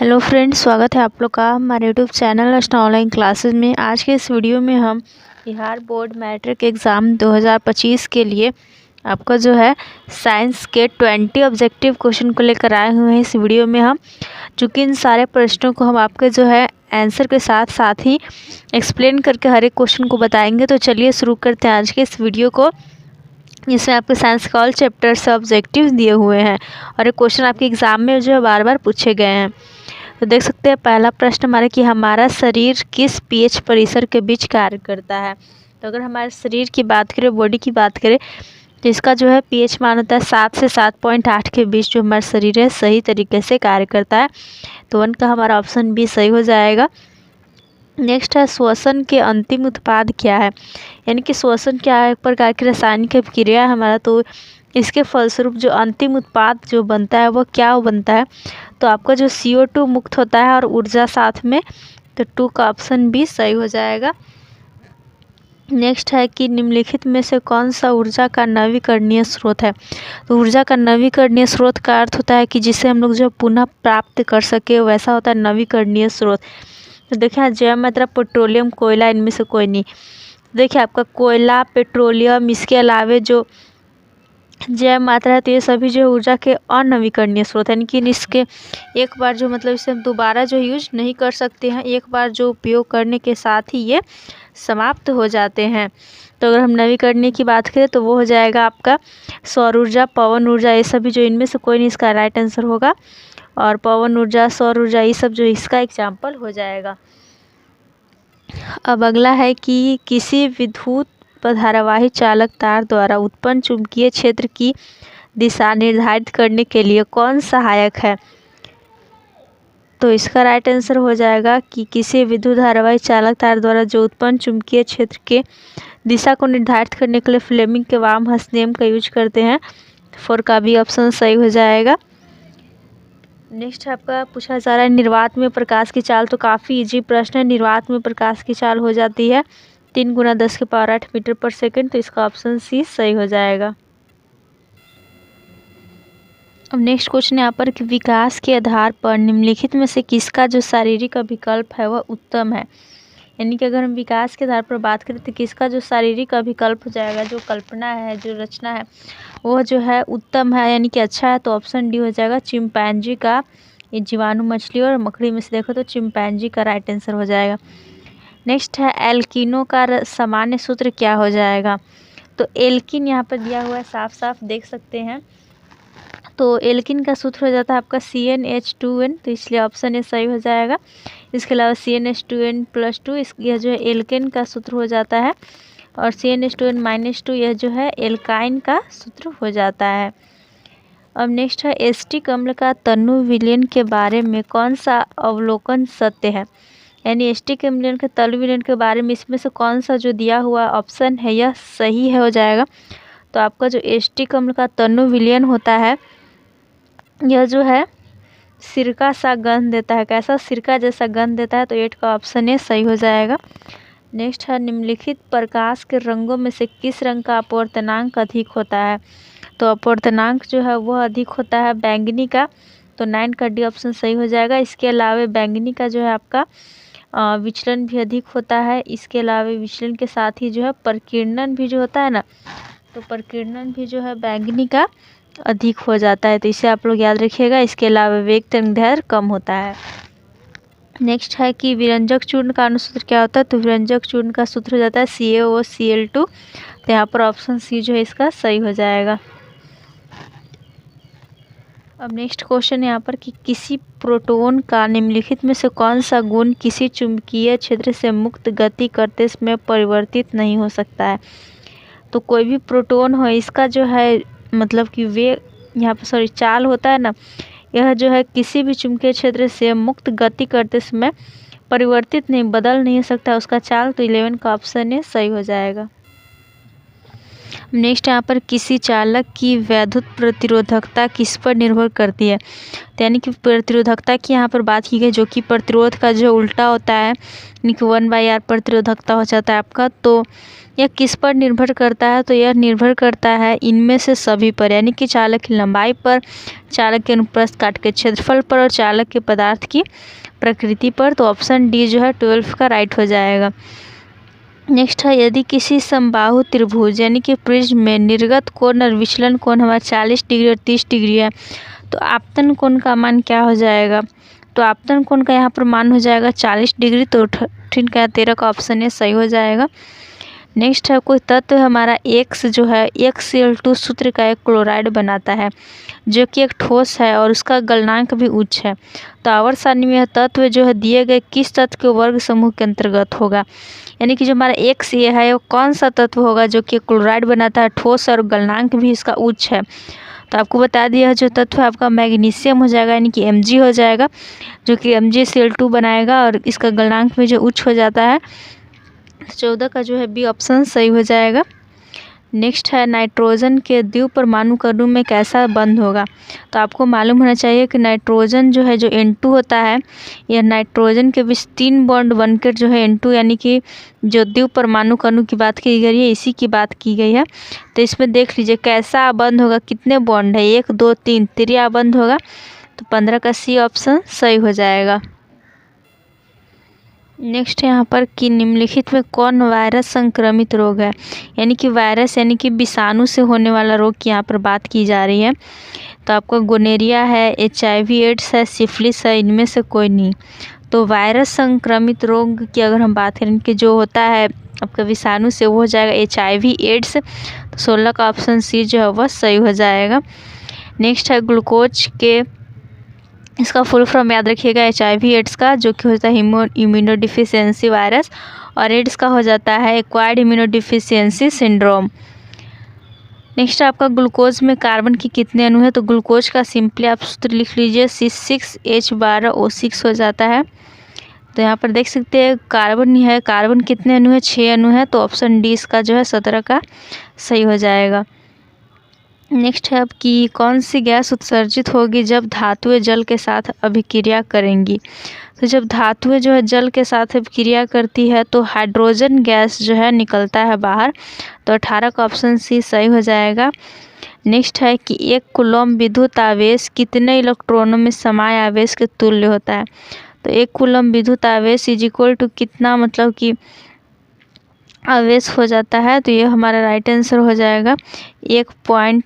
Hello friends, स्वागत है आप लोग का हमारे यूट्यूब चैनल अस्टा ऑनलाइन क्लासेस में। आज के इस वीडियो में हम बिहार बोर्ड मैट्रिक एग्ज़ाम 2025 के लिए आपका जो है साइंस के 20 ऑब्जेक्टिव क्वेश्चन को लेकर आए हुए हैं। इस वीडियो में हम चूँकि इन सारे प्रश्नों को हम आपके जो है आंसर के साथ साथ ही एक्सप्लेन करके हर एक क्वेश्चन को बताएंगे। तो चलिए शुरू करते हैं आज के इस वीडियो को, जिसमें आपके साइंस का ऑल चैप्टर से ऑब्जेक्टिव दिए हुए हैं और एक क्वेश्चन आपके एग्ज़ाम में जो है बार बार पूछे गए हैं। तो देख सकते हैं पहला प्रश्न हमारा कि हमारा शरीर किस पीएच परिसर के बीच कार्य करता है। तो अगर हमारे शरीर की बात करें, बॉडी की बात करें, तो इसका जो है पीएच मान होता है 7 से 7.8 के बीच जो हमारा शरीर है सही तरीके से कार्य करता है। तो 1 का हमारा ऑप्शन बी सही हो जाएगा। नेक्स्ट है श्वसन के अंतिम उत्पाद क्या है, यानी कि श्वसन क्या है, एक प्रकार की रासायनिक अभिक्रिया है हमारा। तो इसके फलस्वरूप जो अंतिम उत्पाद जो बनता है वो क्या बनता है, तो आपका जो CO2 मुक्त होता है और ऊर्जा साथ में। तो 2 का ऑप्शन बी सही हो जाएगा। नेक्स्ट है कि निम्नलिखित में से कौन सा ऊर्जा का नवीकरणीय स्रोत है। तो ऊर्जा का नवीकरणीय स्रोत का अर्थ होता है कि जिसे हम लोग जो पुनः प्राप्त कर सके, वैसा होता है नवीकरणीय स्रोत। तो देखिए जैव मात्रा, पेट्रोलियम, कोयला, इनमें से कोई नहीं। देखिए आपका कोयला, पेट्रोलियम, इसके अलावे जो जैव मात्रा है, तो ये सभी जो ऊर्जा के अनवीकरणीय स्रोत है, यानी कि इसके एक बार जो मतलब इसे हम दोबारा जो यूज नहीं कर सकते हैं, एक बार जो उपयोग करने के साथ ही ये समाप्त हो जाते हैं। तो अगर हम नवीकरणीय की बात करें तो वो हो जाएगा आपका सौर ऊर्जा, पवन ऊर्जा, ये सभी जो इनमें से कोई नहीं इसका राइट आंसर होगा। और पवन ऊर्जा, सौर ऊर्जा, ये सब जो इसका एग्जाम्पल हो जाएगा। अब अगला है कि किसी विद्युत धारावाही चालक तार द्वारा उत्पन्न चुंबकीय क्षेत्र की दिशा निर्धारित करने के लिए कौन सहायक है। तो इसका राइट आंसर हो जाएगा कि किसी विद्युत धारावाही चालक तार द्वारा जो उत्पन्न चुंबकीय क्षेत्र के दिशा को निर्धारित करने के लिए फ्लेमिंग के वाम हस्त नियम का यूज करते हैं। 4 का भी ऑप्शन सही हो जाएगा। नेक्स्ट आपका पूछा जा रहा है निर्वात में प्रकाश की चाल। तो काफ़ी इजी प्रश्न है। निर्वात में प्रकाश की चाल हो जाती है 3 × 10⁸ मीटर पर सेकंड। तो इसका ऑप्शन सी सही हो जाएगा। अब नेक्स्ट क्वेश्चन यहाँ पर कि विकास के आधार पर निम्नलिखित में से किसका जो शारीरिक अभिकल्प है वह उत्तम है। यानी कि अगर हम विकास के आधार पर बात करें तो किसका जो शारीरिक अभिकल्प हो जाएगा, जो कल्पना है, जो रचना है, वह जो है उत्तम है, यानी कि अच्छा है। तो ऑप्शन डी हो जाएगा चिंपैंजी का। ये जीवाणु, मछली और मकड़ी में से देखो तो चिंपैंजी का राइट आंसर हो जाएगा। नेक्स्ट है एल्किनो का सामान्य सूत्र क्या हो जाएगा। तो एल्किन यहाँ पर दिया हुआ है, साफ साफ देख सकते हैं। तो एल्किन का सूत्र हो जाता है आपका CnH2n। तो इसलिए ऑप्शन ए सही हो जाएगा। इसके अलावा CnH2n+2 यह जो है एल्केन का सूत्र हो जाता है, और CnH2n-2 यह जो है एल्काइन का सूत्र हो जाता है। अब नेक्स्ट है एसिटिक अम्ल का तनु विलयन के बारे में कौन सा अवलोकन सत्य है। यानी एसिटिक अम्ल के तनु विलयन के बारे में इसमें से कौन सा जो दिया हुआ ऑप्शन है यह सही है हो जाएगा। तो आपका जो एसिटिक अम्ल का तनु विलयन होता है यह जो है सिरका सा गंध देता है। कैसा? सिरका जैसा गंध देता है। तो 8 का ऑप्शन ए सही हो जाएगा। नेक्स्ट है निम्नलिखित प्रकाश के रंगों में से किस रंग का अपवर्तनांक अधिक होता है। तो अपवर्तनांक जो है वह अधिक होता है बैंगनी का। तो 9 का डी ऑप्शन सही हो जाएगा। इसके अलावा बैंगनी का जो है आपका विचलन भी अधिक होता है। इसके अलावा विचलन के साथ ही जो है प्रकीर्णन भी जो होता है ना, तो प्रकीर्णन भी जो है बैंगनी का अधिक हो जाता है। तो इसे आप लोग याद रखिएगा। इसके अलावा वेग तरंगदैर्घ्य कम होता है। नेक्स्ट है कि विरंजक चूर्ण का अनुसूत्र क्या होता है। तो विरंजक चूर्ण का सूत्र हो जाता है CaOCl2। तो यहाँ पर ऑप्शन सी जो है इसका सही हो जाएगा। अब नेक्स्ट क्वेश्चन यहाँ पर कि किसी प्रोटॉन का निम्नलिखित में से कौन सा गुण किसी चुंबकीय क्षेत्र से मुक्त गति करते समय परिवर्तित नहीं हो सकता है। तो कोई भी प्रोटॉन हो, इसका जो है मतलब कि वे यहाँ पर चाल होता है ना, यह जो है किसी भी चुंबकीय क्षेत्र से मुक्त गति करते समय परिवर्तित नहीं, बदल नहीं सकता उसका चाल। तो 11 का ऑप्शन ए सही हो जाएगा। नेक्स्ट यहाँ पर किसी चालक की वैद्युत प्रतिरोधकता किस पर निर्भर करती है। तो यानी कि प्रतिरोधकता की यहाँ पर बात की गई, जो कि प्रतिरोध का जो उल्टा होता है, यानी कि 1/r प्रतिरोधकता हो जाता है आपका। तो यह किस पर निर्भर करता है, तो यह निर्भर करता है इनमें से सभी पर, यानी कि चालक की लंबाई पर, चालक के अनुप्रस्थ काट के क्षेत्रफल पर और चालक के पदार्थ की प्रकृति पर। तो ऑप्शन डी जो है 12 का राइट हो जाएगा। नेक्स्ट है, यदि किसी समबाहु त्रिभुज यानी कि प्रिज्म में निर्गत कोण और विचलन कोण हमारा 40 डिग्री और 30 डिग्री है, तो आपतन कोण का मान क्या हो जाएगा। तो आपतन कोण का यहाँ पर मान हो जाएगा 40 डिग्री। तो ठीक है, 13 का ऑप्शन ये सही हो जाएगा। नेक्स्ट है, कोई तत्व हमारा X जो है HCl2 सूत्र का एक क्लोराइड बनाता है, जो कि एक ठोस है और उसका गलनांक भी उच्च है। तो आवर्त सारणी में यह तत्व जो है दिए गए किस तत्व के वर्ग समूह के अंतर्गत होगा। यानी कि जो हमारा X ये है वो कौन सा तत्व होगा जो कि क्लोराइड बनाता है, ठोस और गलनांक भी इसका उच्च है। तो आपको बता दिया जो तत्व है आपका मैग्नीशियम हो जाएगा, यानी कि Mg हो जाएगा, जो कि MgCl2 बनाएगा और इसका गलनांक भी जो उच्च हो जाता है। 14 का जो है बी ऑप्शन सही हो जाएगा। नेक्स्ट है, नाइट्रोजन के द्विपरमाणु कणों में कैसा बंध होगा। तो आपको मालूम होना चाहिए कि नाइट्रोजन जो है जो N2 होता है, यह नाइट्रोजन के बीच 3 बॉन्ड बनकर जो है N2 यानी कि जो द्विपरमाणु कणों की बात की गई है, इसी की बात की गई है। तो इसमें देख लीजिए कैसा बंध होगा, कितने बॉन्ड है, 1 2 3, त्रिया बंध होगा। तो 15 का सी ऑप्शन सही हो जाएगा। नेक्स्ट यहाँ पर कि निम्नलिखित में कौन वायरस संक्रमित रोग है। यानी कि वायरस यानी कि विषाणु से होने वाला रोग की यहाँ पर बात की जा रही है। तो आपका गोनेरिया है, HIV एड्स है, सिफिलिस है, इनमें से कोई नहीं। तो वायरस संक्रमित रोग की अगर हम बात करें कि जो होता है आपका विषाणु से, वो हो जाएगा HIV एड्स। तो 16 का ऑप्शन सी जो है वह सही हो जाएगा। नेक्स्ट है, ग्लूकोज के इसका फुल फॉर्म याद रखिएगा HIV एड्स का, जो कि होता है इम्यूनोडिफिशियंसी वायरस, और एड्स का हो जाता है एक्वायर्ड इम्यूनोडिफिशियंसी सिंड्रोम। नेक्स्ट आपका ग्लूकोज में कार्बन की कितने अणु है। तो ग्लूकोज का सिंपली आप सूत्र लिख लीजिए, C6H12O6 हो जाता है। तो यहाँ पर देख सकते हैं कार्बन है, कार्बन कितने अणु है, 6 अणु है। तो ऑप्शन डी इसका जो है 17 का सही हो जाएगा। नेक्स्ट है, अब कि कौन सी गैस उत्सर्जित होगी जब धातुएं जल के साथ अभिक्रिया करेंगी। तो जब धातुएं जो है जल के साथ अभिक्रिया करती है तो हाइड्रोजन गैस जो है निकलता है बाहर। तो 18 का ऑप्शन सी सही हो जाएगा। नेक्स्ट है कि 1 कूलम विद्युत आवेश कितने इलेक्ट्रॉनों में समाय आवेश के तुल्य होता है। तो 1 कूलम विद्युत आवेश इज इक्वल टू कितना, मतलब कि आवेश हो जाता है। तो ये हमारा राइट आंसर हो जाएगा 1.6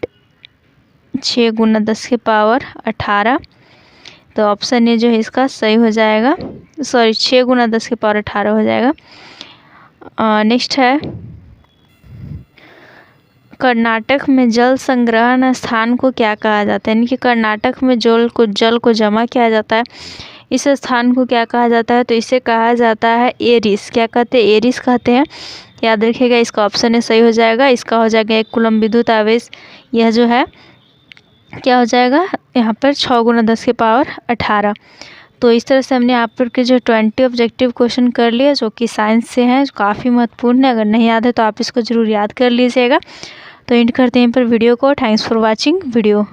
× 10⁻18। तो ऑप्शन ए जो है इसका सही हो जाएगा, सॉरी 6 × 10⁻18 हो जाएगा। नेक्स्ट है, कर्नाटक में जल संग्रहण स्थान को क्या कहा जाता है। यानी कि कर्नाटक में जल को जमा किया जाता है, इस स्थान को क्या कहा जाता है। तो इसे कहा जाता है एरिस। क्या कहते हैं, एरिस कहते हैं, याद रखिएगा। इसका ऑप्शन ए सही हो जाएगा। इसका हो जाएगा 1 कूलम विद्युत आवेश, यह जो है क्या हो जाएगा यहाँ पर 6 × 10⁻18। तो इस तरह से हमने आप पर के जो 20 ऑब्जेक्टिव क्वेश्चन कर लिया, जो कि साइंस से हैं, काफ़ी महत्वपूर्ण है। अगर नहीं याद है तो आप इसको ज़रूर याद कर लीजिएगा। तो एंड करते हैं पर वीडियो को। Thanks for watching video.